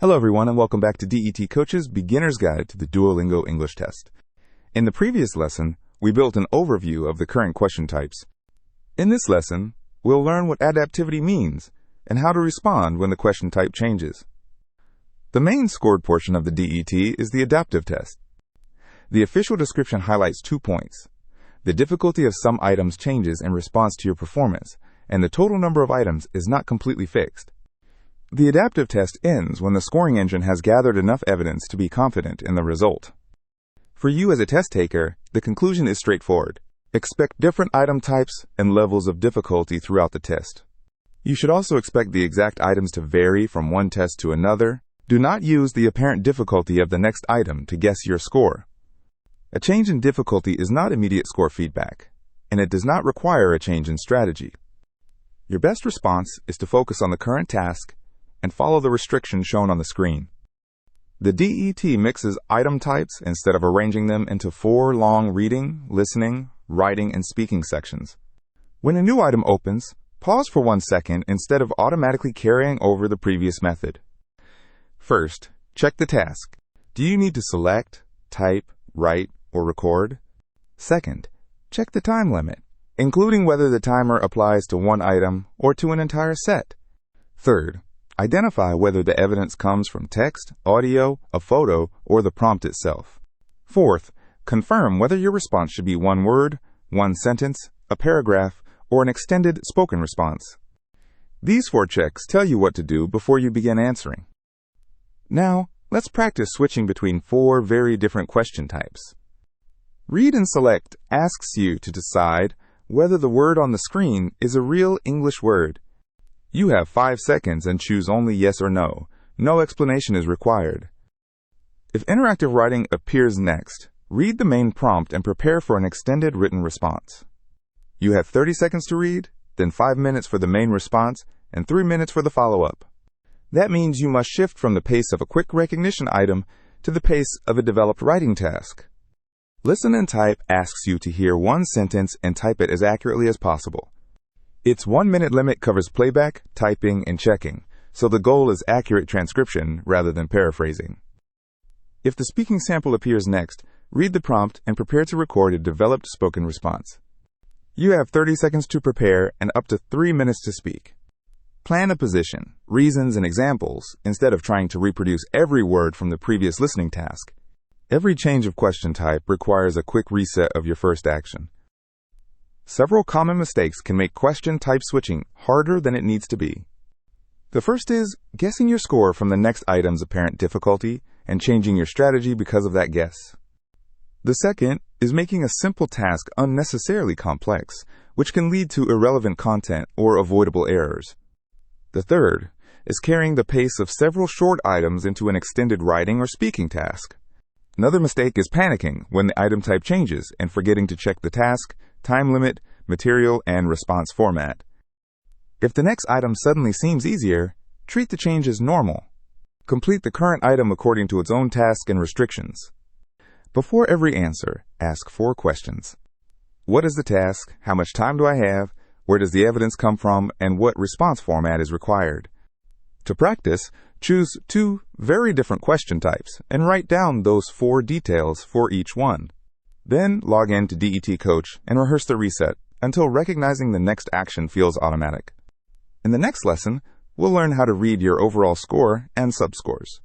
Hello everyone and welcome back to DET Coach's Beginner's Guide to the Duolingo English Test. In the previous lesson, we built an overview of the current question types. In this lesson, we'll learn what adaptivity means and how to respond when the question type changes. The main scored portion of the DET is the adaptive test. The official description highlights 2 points. The difficulty of some items changes in response to your performance, and the total number of items is not completely fixed. The adaptive test ends when the scoring engine has gathered enough evidence to be confident in the result. For you as a test taker, the conclusion is straightforward. Expect different item types and levels of difficulty throughout the test. You should also expect the exact items to vary from one test to another. Do not use the apparent difficulty of the next item to guess your score. A change in difficulty is not immediate score feedback, and it does not require a change in strategy. Your best response is to focus on the current task and follow the restrictions shown on the screen. The DET mixes item types instead of arranging them into 4 long reading, listening, writing, and speaking sections. When a new item opens, pause for 1 second instead of automatically carrying over the previous method. First, check the task. Do you need to select, type, write, or record? Second, check the time limit, including whether the timer applies to one item or to an entire set. Third, identify whether the evidence comes from text, audio, a photo, or the prompt itself. Fourth, confirm whether your response should be 1 word, 1 sentence, a paragraph, or an extended spoken response. These 4 checks tell you what to do before you begin answering. Now, let's practice switching between 4 very different question types. Read and select asks you to decide whether the word on the screen is a real English word. You have 5 seconds and choose only yes or no. No explanation is required. If interactive writing appears next, read the main prompt and prepare for an extended written response. You have 30 seconds to read, then 5 minutes for the main response, and 3 minutes for the follow-up. That means you must shift from the pace of a quick recognition item to the pace of a developed writing task. Listen and Type asks you to hear 1 sentence and type it as accurately as possible. Its 1-minute limit covers playback, typing, and checking, so the goal is accurate transcription rather than paraphrasing. If the speaking sample appears next, read the prompt and prepare to record a developed spoken response. You have 30 seconds to prepare and up to 3 minutes to speak. Plan a position, reasons, and examples instead of trying to reproduce every word from the previous listening task. Every change of question type requires a quick reset of your first action. Several common mistakes can make question type switching harder than it needs to be. The first is guessing your score from the next item's apparent difficulty and changing your strategy because of that guess. The second is making a simple task unnecessarily complex, which can lead to irrelevant content or avoidable errors. The third is carrying the pace of several short items into an extended writing or speaking task. Another mistake is panicking when the item type changes and forgetting to check the task, time limit, material, and response format. If the next item suddenly seems easier, treat the change as normal. Complete the current item according to its own task and restrictions. Before every answer, ask 4 questions. What is the task? How much time do I have? Where does the evidence come from? And what response format is required? To practice, choose 2 very different question types and write down those 4 details for each one. Then log in to DET Coach and rehearse the reset until recognizing the next action feels automatic. In the next lesson, we'll learn how to read your overall score and subscores.